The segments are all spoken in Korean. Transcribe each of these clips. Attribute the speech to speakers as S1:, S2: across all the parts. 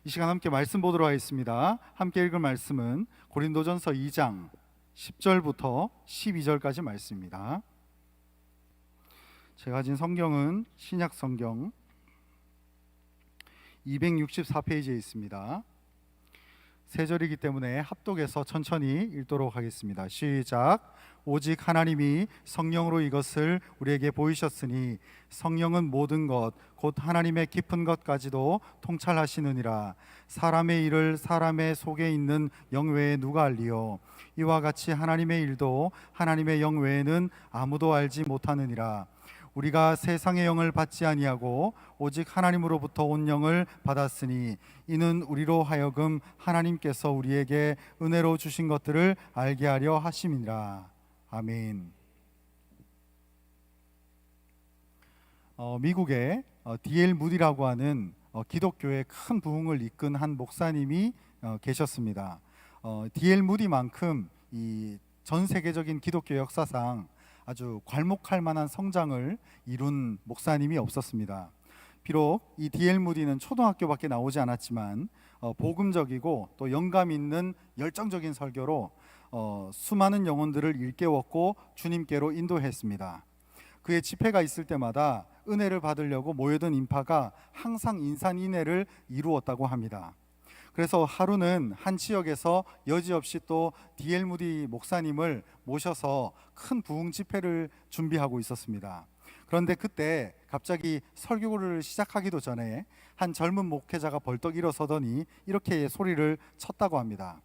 S1: 이 시간 함께 말씀 보도록 하겠습니다. 함께 읽을 말씀은 고린도전서 2장 10절부터 12절까지 말씀입니다. 제가 가진 성경은 신약 성경 264페이지에 있습니다. 세 절이기 때문에 합독해서 천천히 읽도록 하겠습니다. 시작. 오직 하나님이 성령으로 이것을 우리에게 보이셨으니 성령은 모든 것 곧 하나님의 깊은 것까지도 통찰하시느니라. 사람의 일을 사람의 속에 있는 영 외에 누가 알리요? 이와 같이 하나님의 일도 하나님의 영 외에는 아무도 알지 못하느니라. 우리가 세상의 영을 받지 아니하고 오직 하나님으로부터 온 영을 받았으니 이는 우리로 하여금 하나님께서 우리에게 은혜로 주신 것들을 알게 하려 하심이니라. 아멘. 미국의 D.L. 무디라고 하는 기독교의 큰 부흥을 이끈 한 목사님이 계셨습니다. D.L. 무디만큼 이 전 세계적인 기독교 역사상 아주 괄목할 만한 성장을 이룬 목사님이 없었습니다. 비록 이 D.L. 무디는 초등학교밖에 나오지 않았지만 복음적이고 또 영감 있는 열정적인 설교로 수많은 영혼들을 일깨웠고 주님께로 인도했습니다. 그의 집회가 있을 때마다 은혜를 받으려고 모여든 인파가 항상 인산인해를 이루었다고 합니다. 그래서 하루는 한 지역에서 여지없이 또 D.L. 무디 목사님을 모셔서 큰 부흥 집회를 준비하고 있었습니다. 그런데 그때 갑자기 설교를 시작하기도 전에 한 젊은 목회자가 벌떡 일어서더니 이렇게 소리를 쳤다고 합니다.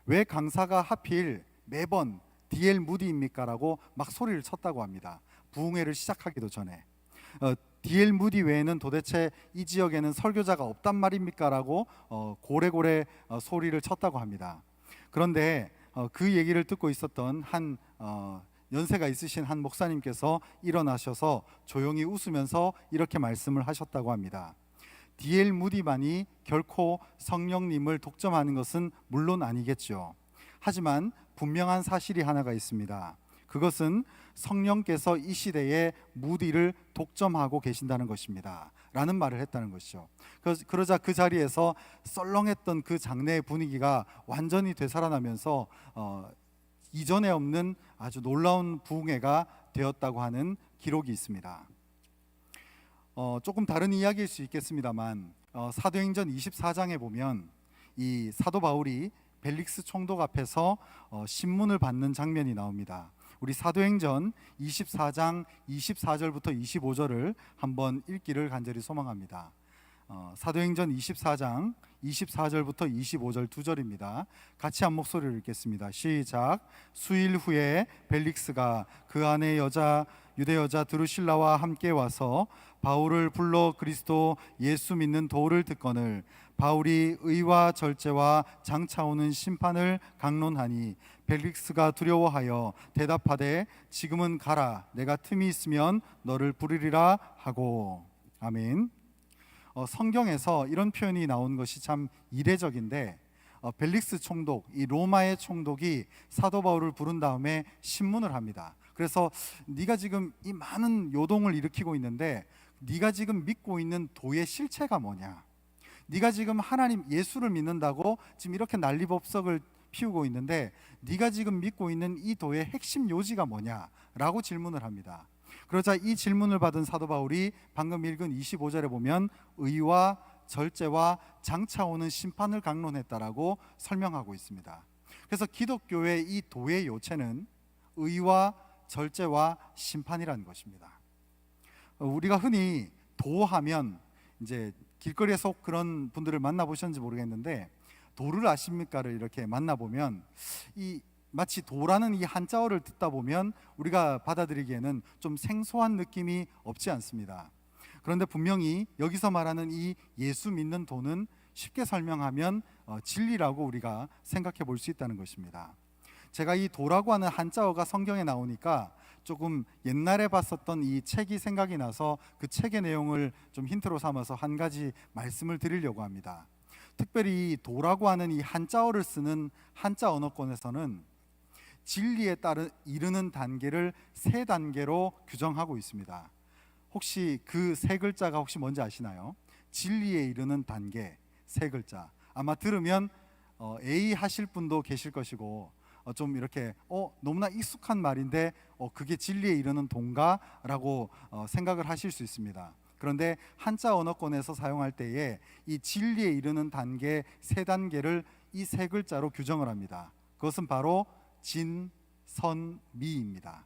S1: 왜 강사가 하필 매번 D.L. 무디입니까? 라고 막 소리를 쳤다고 합니다. 부흥회를 시작하기도 전에. D.L. 무디 외에는 도대체 이 지역에는 설교자가 없단 말입니까? 라고 고래고래 소리를 쳤다고 합니다. 그런데 그 얘기를 듣고 있었던 한 연세가 있으신 한 목사님께서 일어나셔서 조용히 웃으면서 이렇게 말씀을 하셨다고 합니다. D.L. 무디만이 결코 성령님을 독점하는 것은 물론 아니겠죠. 하지만 분명한 사실이 하나가 있습니다. 그것은 성령께서 이 시대에 무디를 독점하고 계신다는 것입니다 라는 말을 했다는 것이죠. 그러자 그 자리에서 썰렁했던 그 장내의 분위기가 완전히 되살아나면서 이전에 없는 아주 놀라운 부흥회가 되었다고 하는 기록이 있습니다. 조금 다른 이야기일 수 있겠습니다만 사도행전 24장에 보면 이 사도 바울이 벨릭스 총독 앞에서 신문을 받는 장면이 나옵니다. 우리 사도행전 24장 24절부터 25절을 한번 읽기를 간절히 소망합니다. 사도행전 24장 24절부터 25절 두 절입니다. 같이 한 목소리로 읽겠습니다. 시작. 수일 후에 벨릭스가 그 안에 유대 여자 드루실라와 함께 와서 바울을 불러 그리스도 예수 믿는 도를 듣거늘 바울이 의와 절제와 장차오는 심판을 강론하니 벨릭스가 두려워하여 대답하되 지금은 가라. 내가 틈이 있으면 너를 부르리라 하고. 아멘. 성경에서 이런 표현이 나온 것이 참 이례적인데 벨릭스 총독, 이 로마의 총독이 사도 바울을 부른 다음에 신문을 합니다. 그래서 네가 지금 이 많은 요동을 일으키고 있는데 네가 지금 믿고 있는 도의 실체가 뭐냐? 네가 지금 하나님 예수를 믿는다고 지금 이렇게 난리법석을 피우고 있는데 네가 지금 믿고 있는 이 도의 핵심 요지가 뭐냐? 라고 질문을 합니다. 그러자 이 질문을 받은 사도 바울이 방금 읽은 25절에 보면 의와 절제와 장차오는 심판을 강론했다라고 설명하고 있습니다. 그래서 기독교의 이 도의 요체는 의와 절제와 심판이라는 것입니다. 우리가 흔히 도하면 이제 길거리에서 그런 분들을 만나보셨는지 모르겠는데 도를 아십니까를 이렇게 만나보면 이 마치 도라는 이 한자어를 듣다 보면 우리가 받아들이기에는 좀 생소한 느낌이 없지 않습니다. 그런데 분명히 여기서 말하는 이 예수 믿는 도는 쉽게 설명하면 진리라고 우리가 생각해 볼 수 있다는 것입니다. 제가 이 도라고 하는 한자어가 성경에 나오니까 조금 옛날에 봤었던 이 책이 생각이 나서 그 책의 내용을 좀 힌트로 삼아서 한 가지 말씀을 드리려고 합니다. 특별히 도라고 하는 이 한자어를 쓰는 한자 언어권에서는 진리에 따른 이르는 단계를 세 단계로 규정하고 있습니다. 혹시 그 세 글자가 혹시 뭔지 아시나요? 진리에 이르는 단계 세 글자. 아마 들으면 A 하실 분도 계실 것이고 좀 이렇게 너무나 익숙한 말인데 그게 진리에 이르는 도인가라고 생각을 하실 수 있습니다. 그런데 한자 언어권에서 사용할 때에 이 진리에 이르는 단계 세 단계를 이 세 글자로 규정을 합니다. 그것은 바로 진, 선, 미입니다.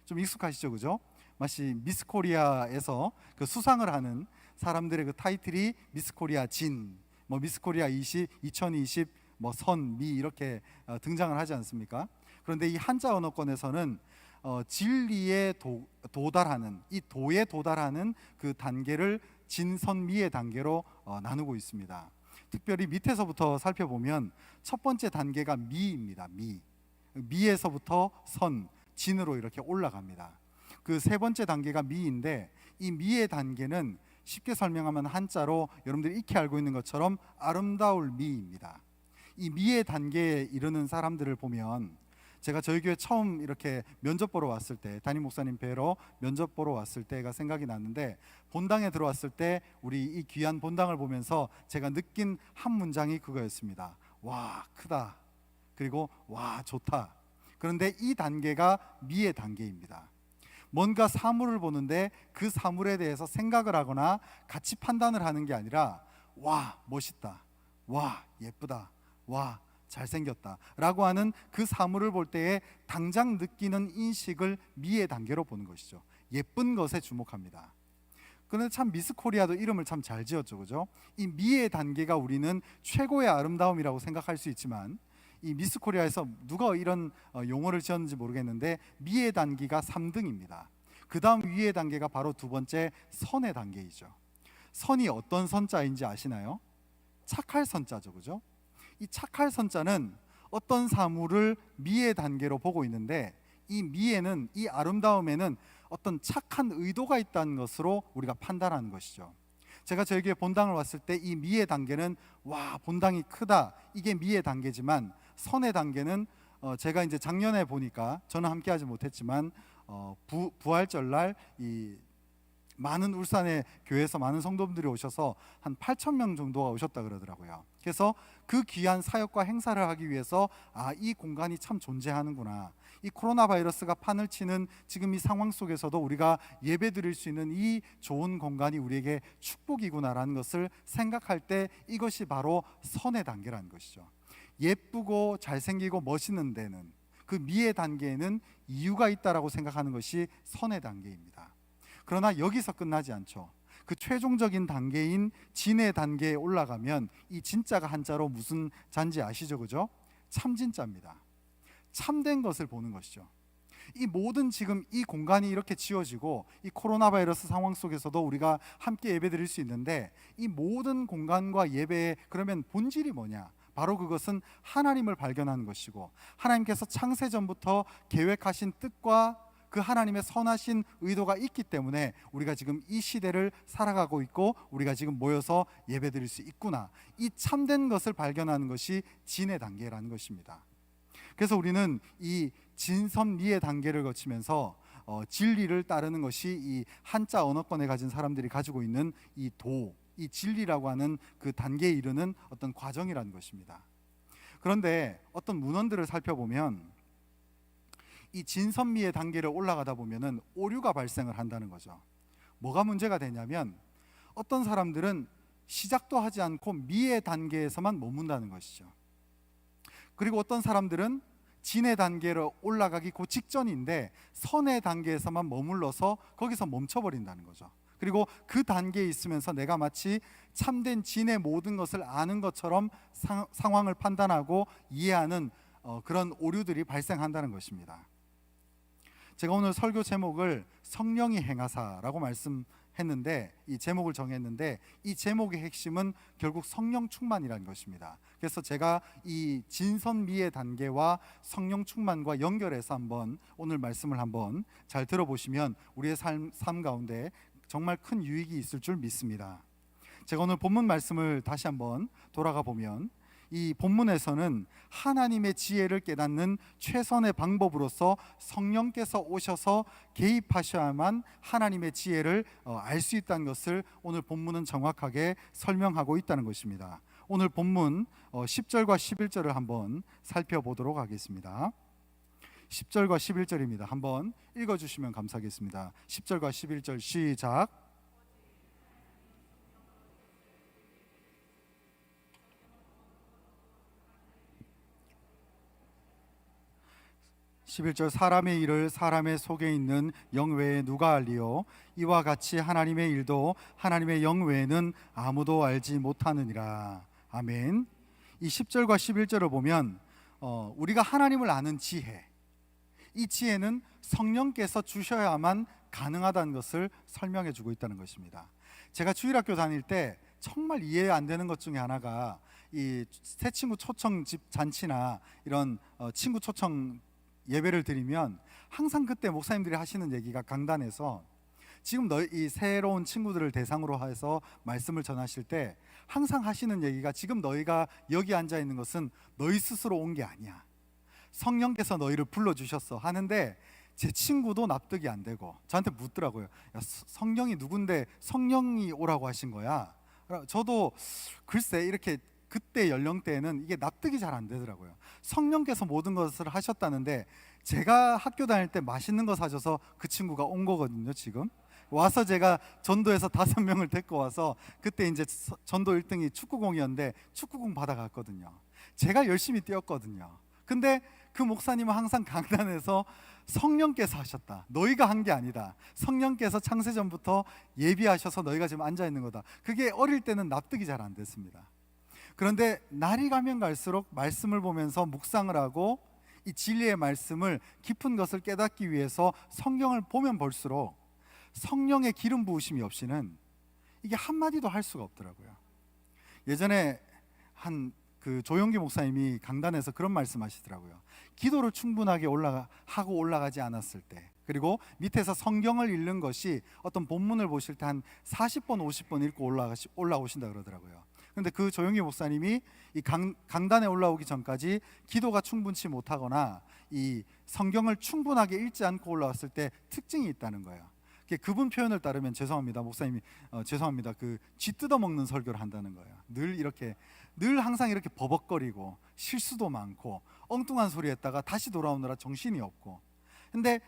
S1: 좀 익숙하시죠, 그죠? 마치 미스 코리아에서 그 수상을 하는 사람들의 그 타이틀이 미스 코리아 진, 뭐 미스 코리아 2020, 뭐 선, 미 이렇게 등장을 하지 않습니까? 그런데 이 한자 언어권에서는 진리에 도달하는, 이 도에 도달하는 그 단계를 진선미의 단계로 나누고 있습니다. 특별히 밑에서부터 살펴보면 첫 번째 단계가 미입니다. 미에서부터 선, 진으로 이렇게 올라갑니다. 그 세 번째 단계가 미인데, 이 미의 단계는 쉽게 설명하면 한자로 여러분들이 익히 알고 있는 것처럼 아름다울 미입니다. 이 미의 단계에 이르는 사람들을 보면, 제가 저희 교회 처음 이렇게 면접 보러 왔을 때, 담임 목사님 뵈러 면접 보러 왔을 때가 생각이 났는데, 본당에 들어왔을 때 우리 이 귀한 본당을 보면서 제가 느낀 한 문장이 그거였습니다. 와, 크다. 그리고 와, 좋다. 그런데 이 단계가 미의 단계입니다. 뭔가 사물을 보는데 그 사물에 대해서 생각을 하거나 가치 판단을 하는 게 아니라 와, 멋있다. 와, 예쁘다. 와, 잘생겼다 라고 하는 그 사물을 볼 때에 당장 느끼는 인식을 미의 단계로 보는 것이죠. 예쁜 것에 주목합니다. 그런데 참 미스 코리아도 이름을 참 잘 지었죠, 그죠? 이 미의 단계가 우리는 최고의 아름다움이라고 생각할 수 있지만, 이 미스 코리아에서 누가 이런 용어를 지었는지 모르겠는데 미의 단계가 3등입니다. 그 다음 위의 단계가 바로 두 번째 선의 단계이죠. 선이 어떤 선자인지 아시나요? 착할 선자죠, 그죠? 이 착할 선자는 어떤 사물을 미의 단계로 보고 있는데, 이 미에는, 이 아름다움에는 어떤 착한 의도가 있다는 것으로 우리가 판단하는 것이죠. 제가 저희 교회 본당을 왔을 때 이 미의 단계는 와, 본당이 크다, 이게 미의 단계지만, 선의 단계는 제가 이제 작년에 보니까, 저는 함께하지 못했지만 부활절날 이 많은 울산의 교회에서 많은 성도분들이 오셔서 한 8,000명 정도가 오셨다 그러더라고요. 그래서 그 귀한 사역과 행사를 하기 위해서 이 공간이 참 존재하는구나, 이 코로나 바이러스가 판을 치는 지금 이 상황 속에서도 우리가 예배 드릴 수 있는 이 좋은 공간이 우리에게 축복이구나라는 것을 생각할 때, 이것이 바로 선의 단계라는 것이죠. 예쁘고 잘생기고 멋있는 데는, 그 미의 단계에는 이유가 있다라고 생각하는 것이 선의 단계입니다. 그러나 여기서 끝나지 않죠. 그 최종적인 단계인 진의 단계에 올라가면 이 진짜가 한자로 무슨 잔지 아시죠, 그죠? 참진짜입니다. 참된 것을 보는 것이죠. 이 모든 지금 이 공간이 이렇게 지어지고 이 코로나 바이러스 상황 속에서도 우리가 함께 예배 드릴 수 있는데, 이 모든 공간과 예배의 그러면 본질이 뭐냐? 바로 그것은 하나님을 발견하는 것이고, 하나님께서 창세 전부터 계획하신 뜻과 그 하나님의 선하신 의도가 있기 때문에 우리가 지금 이 시대를 살아가고 있고, 우리가 지금 모여서 예배드릴 수 있구나, 이 참된 것을 발견하는 것이 진의 단계라는 것입니다. 그래서 우리는 이 진선미의 단계를 거치면서 진리를 따르는 것이 이 한자 언어권에 가진 사람들이 가지고 있는 이 진리라고 하는 그 단계에 이르는 어떤 과정이라는 것입니다. 그런데 어떤 문헌들을 살펴보면 이 진선미의 단계를 올라가다 보면은 오류가 발생을 한다는 거죠. 뭐가 문제가 되냐면, 어떤 사람들은 시작도 하지 않고 미의 단계에서만 머문다는 것이죠. 그리고 어떤 사람들은 진의 단계로 올라가기 그 직전인데 선의 단계에서만 머물러서 거기서 멈춰버린다는 거죠. 그리고 그 단계에 있으면서 내가 마치 참된 진의 모든 것을 아는 것처럼 상황을 판단하고 이해하는 그런 오류들이 발생한다는 것입니다. 제가 오늘 설교 제목을 성령이 행하사라고 말씀했는데, 이 제목을 정했는데, 이 제목의 핵심은 결국 성령 충만이라는 것입니다. 그래서 제가 이 진선미의 단계와 성령 충만과 연결해서 한번 오늘 말씀을 한번 잘 들어보시면 우리의 삶 가운데 정말 큰 유익이 있을 줄 믿습니다. 제가 오늘 본문 말씀을 다시 한번 돌아가 보면, 이 본문에서는 하나님의 지혜를 깨닫는 최선의 방법으로서 성령께서 오셔서 개입하셔야만 하나님의 지혜를 알 수 있다는 것을 오늘 본문은 정확하게 설명하고 있다는 것입니다. 오늘 본문 10절과 11절을 한번 살펴보도록 하겠습니다. 10절과 11절입니다. 한번 읽어주시면 감사하겠습니다. 10절과 11절 시작. (11절) 사람의 일을 사람의 속에 있는 영 외에 누가 알리요? 이와 같이 하나님의 일도 하나님의 영 외에는 아무도 알지 못하느니라. 아멘. 이 10절과 11절을 보면 우리가 하나님을 아는 지혜, 이 지혜는 성령께서 주셔야만 가능하다는 것을 설명해 주고 있다는 것입니다. 제가 주일학교 다닐 때 정말 이해 안 되는 것 중에 하나가 이 새 친구 초청 집 잔치나 이런 친구 초청 예배를 드리면 항상 그때 목사님들이 하시는 얘기가 강단에서 지금 이 새로운 친구들을 대상으로 해서 말씀을 전하실 때 항상 하시는 얘기가 지금 너희가 여기 앉아 있는 것은 너희 스스로 온 게 아니야. 성령께서 너희를 불러주셨어 하는데 제 친구도 납득이 안 되고 저한테 묻더라고요. 야, 성령이 누군데 성령이 오라고 하신 거야? 저도 글쎄 이렇게 그때 연령대에는 이게 납득이 잘 안 되더라고요. 성령께서 모든 것을 하셨다는데 제가 학교 다닐 때 맛있는 거 사줘서 그 친구가 온 거거든요. 지금 와서 제가 전도에서 5명을 데리고 와서 그때 이제 전도 1등이 축구공이었는데 축구공 받아갔거든요. 제가 열심히 뛰었거든요. 근데 그 목사님은 항상 강단에서 성령께서 하셨다, 너희가 한 게 아니다, 성령께서 창세전부터 예비하셔서 너희가 지금 앉아 있는 거다. 그게 어릴 때는 납득이 잘 안 됐습니다. 그런데 날이 가면 갈수록 말씀을 보면서 묵상을 하고 이 진리의 말씀을 깊은 것을 깨닫기 위해서 성경을 보면 볼수록 성령의 기름 부으심이 없이는 이게 한마디도 할 수가 없더라고요. 예전에 한 그 조용기 목사님이 강단에서 그런 말씀하시더라고요. 기도를 충분하게 하고 올라가지 않았을 때, 그리고 밑에서 성경을 읽는 것이 어떤 본문을 보실 때 한 40번 50번 읽고 올라오신다 그러더라고요. 그런데 그 조용기 목사님이 이 강단에 올라오기 전까지 기도가 충분치 못하거나 이 성경을 충분하게 읽지 않고 올라왔을 때 특징이 있다는 거예요. 그분 표현을 따르면 죄송합니다 목사님이 죄송합니다 그 쥐 뜯어먹는 설교를 한다는 거예요. 늘 항상 이렇게 버벅거리고 실수도 많고 엉뚱한 소리 했다가 다시 돌아오느라 정신이 없고, 근데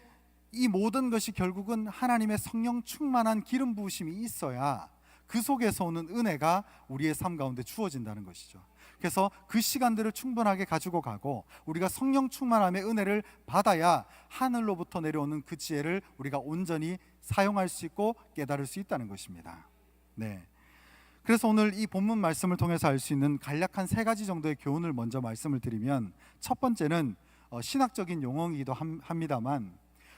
S1: 이 모든 것이 결국은 하나님의 성령 충만한 기름 부으심이 있어야 그 속에서 오는 은혜가 우리의 삶 가운데 주어진다는 것이죠. 그래서 그 시간들을 충분하게 가지고 가고 우리가 성령 충만함의 은혜를 받아야 하늘로부터 내려오는 그 지혜를 우리가 온전히 사용할 수 있고 깨달을 수 있다는 것입니다. 네. 그래서 오늘 이 본문 말씀을 통해서 알 수 있는 간략한 3가지 정도의 교훈을 먼저 말씀을 드리면, 첫 번째는 신학적인 용어이기도 합니다만,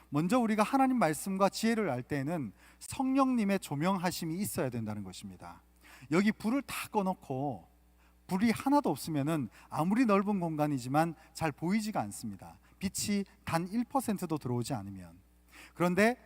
S1: 먼저 우리가 하나님 말씀과 지혜를 알 때에는 성령님의 조명하심이 있어야 된다는 것입니다. 여기 불을 다 꺼놓고 불이 하나도 없으면은 아무리 넓은 공간이지만 잘 보이지가 않습니다. 빛이 단 1%도 들어오지 않으면. 그런데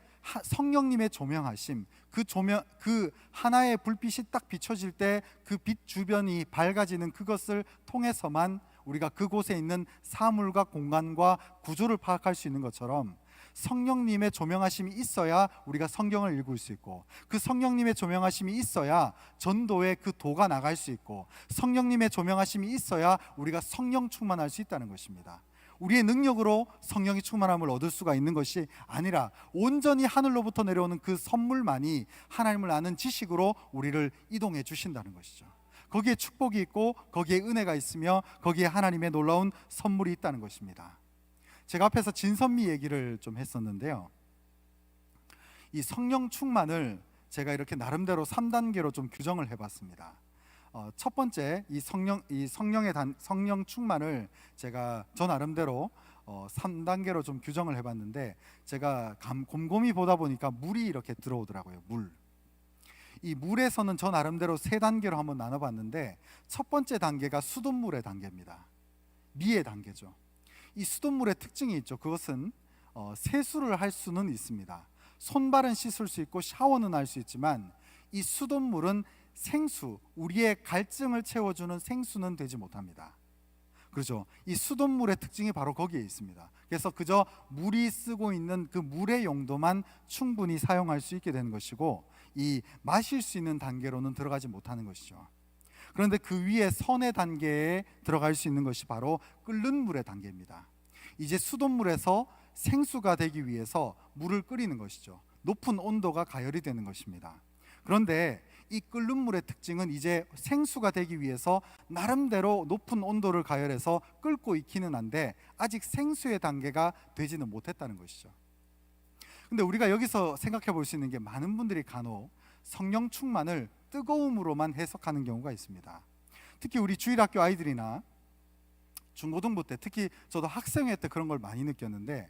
S1: 성령님의 조명하심, 그 하나의 불빛이 딱 비춰질 때 그 빛 주변이 밝아지는 그것을 통해서만 우리가 그곳에 있는 사물과 공간과 구조를 파악할 수 있는 것처럼 성령님의 조명하심이 있어야 우리가 성경을 읽을 수 있고, 그 성령님의 조명하심이 있어야 전도의 그 도가 나갈 수 있고, 성령님의 조명하심이 있어야 우리가 성령 충만할 수 있다는 것입니다. 우리의 능력으로 성령이 충만함을 얻을 수가 있는 것이 아니라 온전히 하늘로부터 내려오는 그 선물만이 하나님을 아는 지식으로 우리를 이동해 주신다는 것이죠. 거기에 축복이 있고 거기에 은혜가 있으며 거기에 하나님의 놀라운 선물이 있다는 것입니다. 제가 앞에서 진선미 얘기를 좀 했었는데요, 이 성령 충만을 제가 이렇게 나름대로 3단계로 좀 규정을 해봤습니다. 첫 번째, 이 성령 충만을 제가 저 나름대로 3단계로 좀 규정을 해봤는데, 제가 곰곰이 보다 보니까 물이 이렇게 들어오더라고요. 이 물에서는 저 나름대로 3단계로 한번 나눠봤는데, 첫 번째 단계가 수돗물의 단계입니다. 미의 단계죠. 이 수돗물의 특징이 있죠. 그것은 세수를 할 수는 있습니다. 손발은 씻을 수 있고 샤워는 할 수 있지만 이 수돗물은 생수, 우리의 갈증을 채워주는 생수는 되지 못합니다. 그렇죠. 이 수돗물의 특징이 바로 거기에 있습니다. 그래서 그저 물이 쓰고 있는 그 물의 용도만 충분히 사용할 수 있게 되는 것이고, 이 마실 수 있는 단계로는 들어가지 못하는 것이죠. 그런데 그 위에 선의 단계에 들어갈 수 있는 것이 바로 끓는 물의 단계입니다. 이제 수돗물에서 생수가 되기 위해서 물을 끓이는 것이죠. 높은 온도가 가열이 되는 것입니다. 그런데 이 끓는 물의 특징은 이제 생수가 되기 위해서 나름대로 높은 온도를 가열해서 끓고 있기는 한데 아직 생수의 단계가 되지는 못했다는 것이죠. 근데 우리가 여기서 생각해 볼 수 있는 게, 많은 분들이 간혹 성령 충만을 뜨거움으로만 해석하는 경우가 있습니다. 특히 우리 주일학교 아이들이나 중고등부 때, 특히 저도 학생회 때 그런 걸 많이 느꼈는데,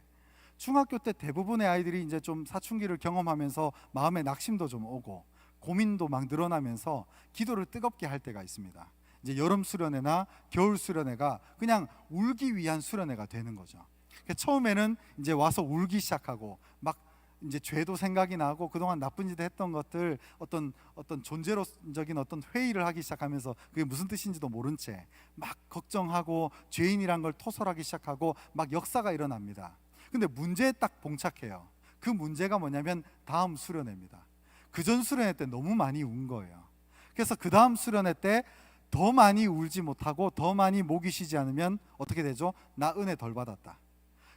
S1: 중학교 때 대부분의 아이들이 이제 좀 사춘기를 경험하면서 마음에 낙심도 좀 오고 고민도 막 늘어나면서 기도를 뜨겁게 할 때가 있습니다. 이제 여름 수련회나 겨울 수련회가 그냥 울기 위한 수련회가 되는 거죠. 그러니까 처음에는 이제 와서 울기 시작하고 막 이제 죄도 생각이 나고 그동안 나쁜 짓 했던 것들, 어떤 존재론적인 어떤 회의를 하기 시작하면서 그게 무슨 뜻인지도 모른 채 막 걱정하고 죄인이란 걸 토설하기 시작하고 막 역사가 일어납니다. 근데 문제에 딱 봉착해요. 그 문제가 뭐냐면 다음 수련회입니다. 그 전 수련회 때 너무 많이 운 거예요. 그래서 그 다음 수련회 때 더 많이 울지 못하고 더 많이 목이 쉬지 않으면 어떻게 되죠? 나 은혜 덜 받았다.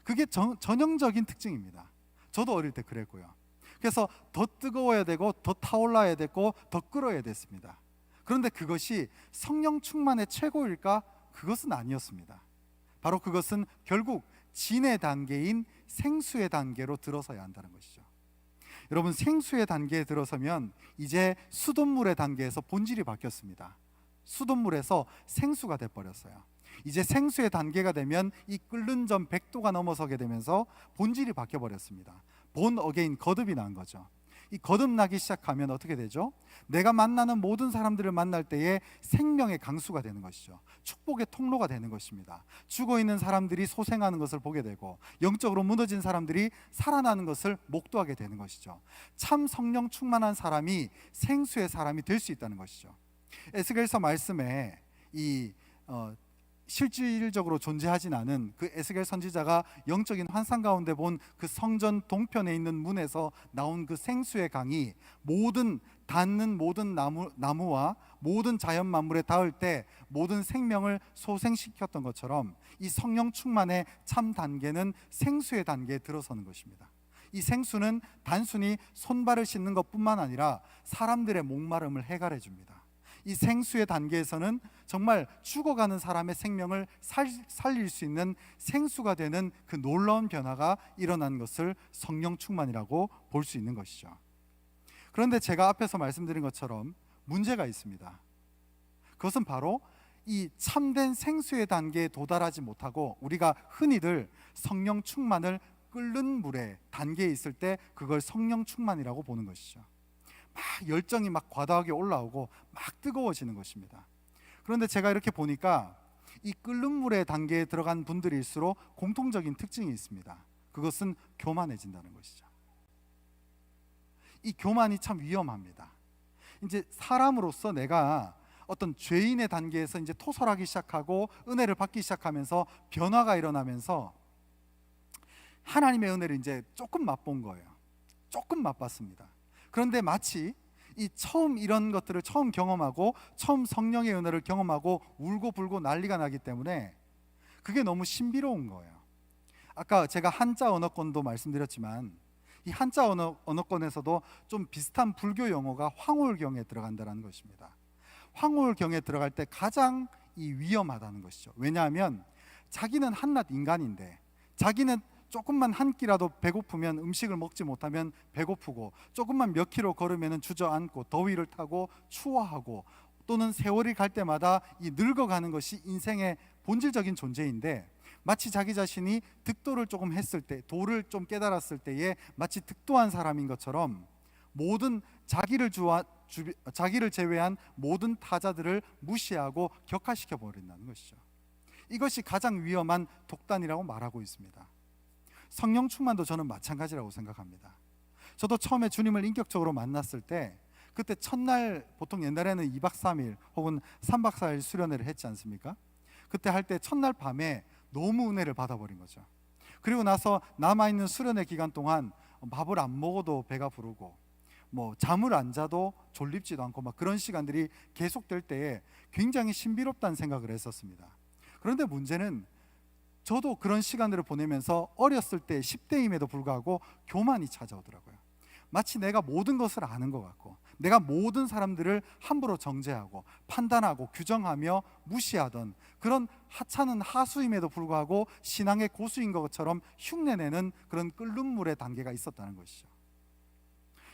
S1: 그게 전형적인 특징입니다. 저도 어릴 때 그랬고요. 그래서 더 뜨거워야 되고 더 타올라야 되고 더 끓어야 됐습니다. 그런데 그것이 성령 충만의 최고일까? 그것은 아니었습니다. 바로 그것은 결국 진의 단계인 생수의 단계로 들어서야 한다는 것이죠. 여러분, 생수의 단계에 들어서면 이제 수돗물의 단계에서 본질이 바뀌었습니다. 수돗물에서 생수가 돼버렸어요. 이제 생수의 단계가 되면 이 끓는 점 100도가 넘어서게 되면서 본질이 바뀌어버렸습니다. 본 어게인, 거듭이 난 거죠. 이 거듭나기 시작하면 어떻게 되죠? 내가 만나는 모든 사람들을 만날 때에 생명의 강수가 되는 것이죠. 축복의 통로가 되는 것입니다. 죽어있는 사람들이 소생하는 것을 보게 되고 영적으로 무너진 사람들이 살아나는 것을 목도하게 되는 것이죠. 참 성령 충만한 사람이 생수의 사람이 될 수 있다는 것이죠. 에스겔서 말씀에 실질적으로 존재하진 않은 그 에스겔 선지자가 영적인 환상 가운데 본 그 성전 동편에 있는 문에서 나온 그 생수의 강이 모든 닿는 모든 나무와 모든 자연 만물에 닿을 때 모든 생명을 소생시켰던 것처럼 이 성령 충만의 참 단계는 생수의 단계에 들어서는 것입니다. 이 생수는 단순히 손발을 씻는 것뿐만 아니라 사람들의 목마름을 해결해 줍니다. 이 생수의 단계에서는 정말 죽어가는 사람의 생명을 살릴 수 있는 생수가 되는 그 놀라운 변화가 일어난 것을 성령 충만이라고 볼 수 있는 것이죠. 그런데 제가 앞에서 말씀드린 것처럼 문제가 있습니다. 그것은 바로 이 참된 생수의 단계에 도달하지 못하고 우리가 흔히들 성령 충만을 끓는 물의 단계에 있을 때 그걸 성령 충만이라고 보는 것이죠. 막 열정이 막 과다하게 올라오고 막 뜨거워지는 것입니다. 그런데 제가 이렇게 보니까 이 끓는 물의 단계에 들어간 분들일수록 공통적인 특징이 있습니다. 그것은 교만해진다는 것이죠. 이 교만이 참 위험합니다. 이제 사람으로서 내가 어떤 죄인의 단계에서 이제 토설하기 시작하고 은혜를 받기 시작하면서 변화가 일어나면서 하나님의 은혜를 이제 조금 맛본 거예요. 조금 맛봤습니다. 그런데 마치 이 처음 이런 것들을 처음 경험하고 처음 성령의 은혜를 경험하고 울고 불고 난리가 나기 때문에 그게 너무 신비로운 거예요. 아까 제가 한자 언어권도 말씀드렸지만 이 한자 언어권에서도 좀 비슷한 불교 용어가 황홀경에 들어간다는 것입니다. 황홀경에 들어갈 때 가장 위험하다는 것이죠. 왜냐하면 자기는 한낱 인간인데 자기는 조금만 한 끼라도 배고프면 음식을 먹지 못하면 배고프고 조금만 몇 킬로 걸으면 주저앉고 더위를 타고 추워하고 또는 세월이 갈 때마다 이 늙어가는 것이 인생의 본질적인 존재인데 마치 자기 자신이 득도를 조금 했을 때 도를 좀 깨달았을 때에 마치 득도한 사람인 것처럼 모든 자기를 제외한 모든 타자들을 무시하고 격화시켜 버린다는 것이죠. 이것이 가장 위험한 독단이라고 말하고 있습니다. 성령 충만도 저는 마찬가지라고 생각합니다. 저도 처음에 주님을 인격적으로 만났을 때 그때 첫날 보통 옛날에는 2박 3일 혹은 3박 4일 수련회를 했지 않습니까? 그때 할 때 첫날 밤에 너무 은혜를 받아버린 거죠. 그리고 나서 남아있는 수련회 기간 동안 밥을 안 먹어도 배가 부르고 뭐 잠을 안 자도 졸립지도 않고 막 그런 시간들이 계속될 때에 굉장히 신비롭다는 생각을 했었습니다. 그런데 문제는 저도 그런 시간들을 보내면서 어렸을 때 10대임에도 불구하고 교만이 찾아오더라고요. 마치 내가 모든 것을 아는 것 같고, 내가 모든 사람들을 함부로 정죄하고 판단하고 규정하며 무시하던 그런 하찮은 하수임에도 불구하고 신앙의 고수인 것처럼 흉내내는 그런 끓는 물의 단계가 있었다는 것이죠.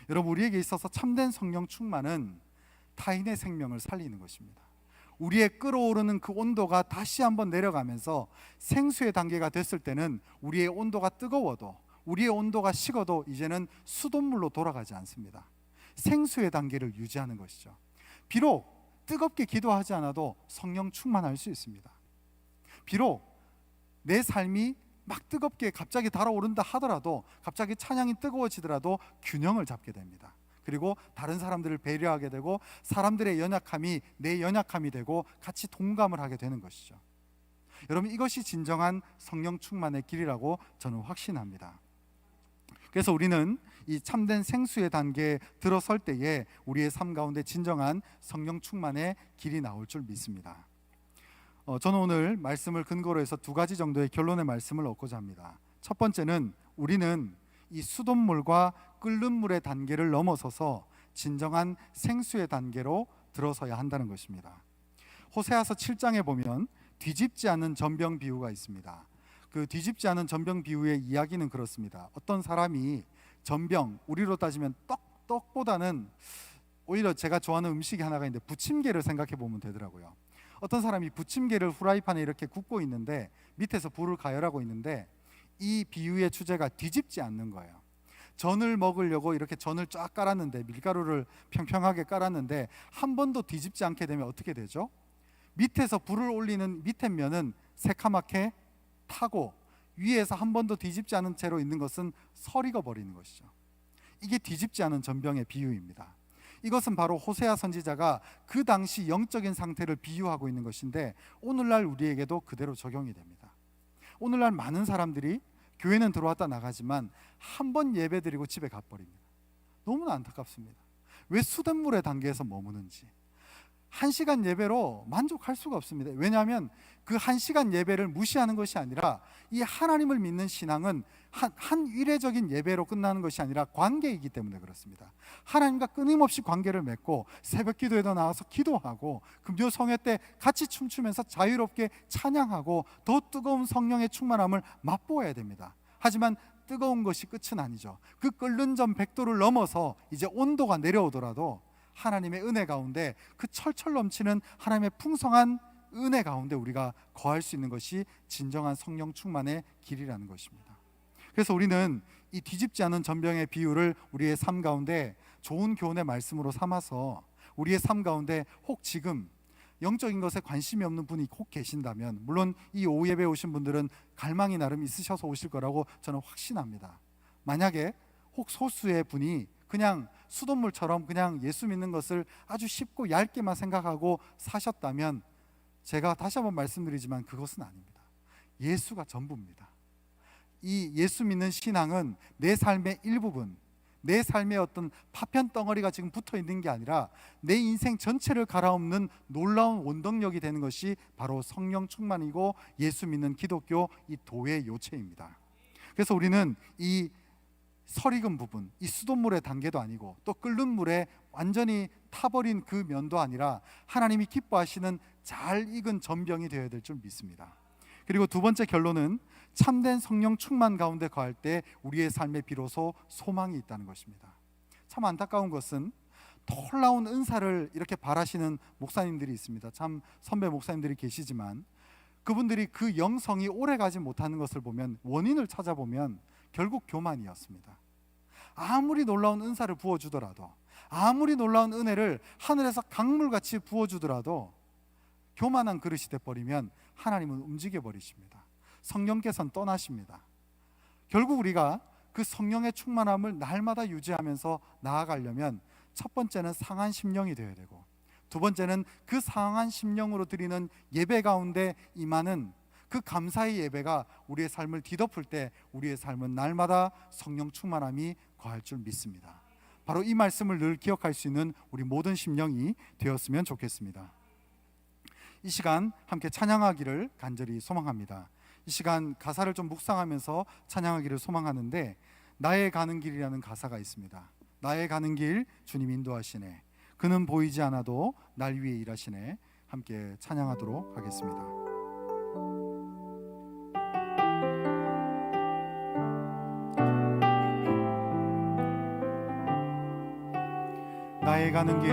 S1: 여러분, 우리에게 있어서 참된 성령 충만은 타인의 생명을 살리는 것입니다. 우리의 끓어오르는 그 온도가 다시 한번 내려가면서 생수의 단계가 됐을 때는 우리의 온도가 뜨거워도, 우리의 온도가 식어도 이제는 수돗물로 돌아가지 않습니다. 생수의 단계를 유지하는 것이죠. 비록 뜨겁게 기도하지 않아도 성령 충만할 수 있습니다. 비록 내 삶이 막 뜨겁게 갑자기 달아오른다 하더라도, 갑자기 찬양이 뜨거워지더라도 균형을 잡게 됩니다. 그리고 다른 사람들을 배려하게 되고 사람들의 연약함이 내 연약함이 되고 같이 동감을 하게 되는 것이죠. 여러분, 이것이 진정한 성령 충만의 길이라고 저는 확신합니다. 그래서 우리는 이 참된 생수의 단계에 들어설 때에 우리의 삶 가운데 진정한 성령 충만의 길이 나올 줄 믿습니다. 저는 오늘 말씀을 근거로 해서 두 가지 정도의 결론의 말씀을 얻고자 합니다. 첫 번째는 우리는 이 수돗물과 끓는 물의 단계를 넘어서서 진정한 생수의 단계로 들어서야 한다는 것입니다. 호세아서 7장에 보면 뒤집지 않은 전병 비유가 있습니다. 그 뒤집지 않은 전병 비유의 이야기는 그렇습니다. 어떤 사람이 전병, 우리로 따지면 떡보다는 오히려 제가 좋아하는 음식이 하나가 있는데 부침개를 생각해 보면 되더라고요. 어떤 사람이 부침개를 후라이팬에 이렇게 굽고 있는데 밑에서 불을 가열하고 있는데 이 비유의 주제가 뒤집지 않는 거예요. 전을 먹으려고 이렇게 전을 쫙 깔았는데, 밀가루를 평평하게 깔았는데 한 번도 뒤집지 않게 되면 어떻게 되죠? 밑에서 불을 올리는 밑에 면은 새카맣게 타고 위에서 한 번도 뒤집지 않은 채로 있는 것은 설익어 버리는 것이죠. 이게 뒤집지 않은 전병의 비유입니다. 이것은 바로 호세아 선지자가 그 당시 영적인 상태를 비유하고 있는 것인데 오늘날 우리에게도 그대로 적용이 됩니다. 오늘날 많은 사람들이 교회는 들어왔다 나가지만 한 번 예배 드리고 집에 가버립니다. 너무나 안타깝습니다. 왜 수돗물의 단계에서 머무는지. 1시간 예배로 만족할 수가 없습니다. 왜냐하면 그 1시간 예배를 무시하는 것이 아니라 이 하나님을 믿는 신앙은 한 일회적인 예배로 끝나는 것이 아니라 관계이기 때문에 그렇습니다. 하나님과 끊임없이 관계를 맺고 새벽 기도에도 나와서 기도하고 금요 성회 때 같이 춤추면서 자유롭게 찬양하고 더 뜨거운 성령의 충만함을 맛보아야 됩니다. 하지만 뜨거운 것이 끝은 아니죠. 그 끓는 전 100도를 넘어서 이제 온도가 내려오더라도 하나님의 은혜 가운데, 그 철철 넘치는 하나님의 풍성한 은혜 가운데 우리가 거할 수 있는 것이 진정한 성령 충만의 길이라는 것입니다. 그래서 우리는 이 뒤집지 않은 전병의 비유를 우리의 삶 가운데 좋은 교훈의 말씀으로 삼아서 우리의 삶 가운데 혹 지금 영적인 것에 관심이 없는 분이 혹 계신다면, 물론 이 오후 예배 오신 분들은 갈망이 나름 있으셔서 오실 거라고 저는 확신합니다. 만약에 혹 소수의 분이 그냥 수돗물처럼 그냥 예수 믿는 것을 아주 쉽고 얇게만 생각하고 사셨다면, 제가 다시 한번 말씀드리지만 그것은 아닙니다. 예수가 전부입니다. 이 예수 믿는 신앙은 내 삶의 일부분, 내 삶의 어떤 파편 덩어리가 지금 붙어 있는 게 아니라 내 인생 전체를 갈아엎는 놀라운 원동력이 되는 것이 바로 성령 충만이고 예수 믿는 기독교 이 도의 요체입니다. 그래서 우리는 이 설익은 부분, 이 수돗물의 단계도 아니고 또 끓는 물에 완전히 타버린 그 면도 아니라 하나님이 기뻐하시는 잘 익은 전병이 되어야 될 줄 믿습니다. 그리고 두 번째 결론은 참된 성령 충만 가운데 거할 때 우리의 삶에 비로소 소망이 있다는 것입니다. 참 안타까운 것은 놀라운 은사를 이렇게 바라시는 목사님들이 있습니다. 참 선배 목사님들이 계시지만 그분들이 그 영성이 오래가지 못하는 것을 보면, 원인을 찾아보면 결국 교만이었습니다. 아무리 놀라운 은사를 부어주더라도, 아무리 놀라운 은혜를 하늘에서 강물같이 부어주더라도 교만한 그릇이 돼버리면 하나님은 움직여버리십니다. 성령께서는 떠나십니다. 결국 우리가 그 성령의 충만함을 날마다 유지하면서 나아가려면 첫 번째는 상한 심령이 되어야 되고, 두 번째는 그 상한 심령으로 드리는 예배 가운데 임하는 그 감사의 예배가 우리의 삶을 뒤덮을 때 우리의 삶은 날마다 성령 충만함이 거할 줄 믿습니다. 바로 이 말씀을 늘 기억할 수 있는 우리 모든 심령이 되었으면 좋겠습니다. 이 시간 함께 찬양하기를 간절히 소망합니다. 이 시간 가사를 좀 묵상하면서 찬양하기를 소망하는데, 나의 가는 길이라는 가사가 있습니다. 나의 가는 길 주님 인도하시네, 그는 보이지 않아도 날 위해 일하시네. 함께 찬양하도록 하겠습니다. 나의 가는 길,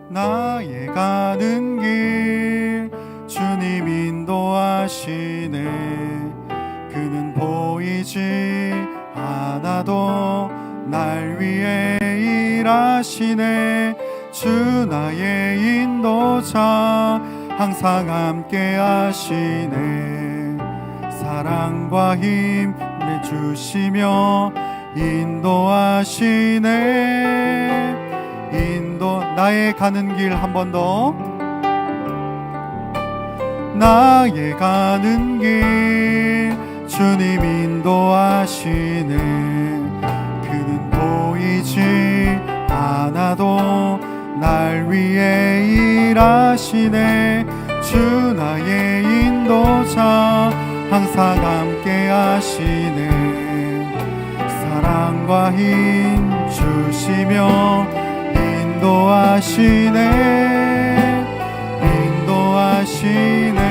S1: 나의 가는 길 주님 인도하시네, 그는 보이지 않아도 날 위해 일하시네. 주 나의 인도자 항상 함께 하시네. 사랑과 힘 내주시며 인도하시네. 나의 가는 길 한 번 더. 나의 가는 길 주님 인도하시네, 그는 보이지 않아도 날 위해 일하시네. 주 나의 인도자 항상 함께 하시네. 사랑과 힘 주시며 인도하시네. 인도하시네.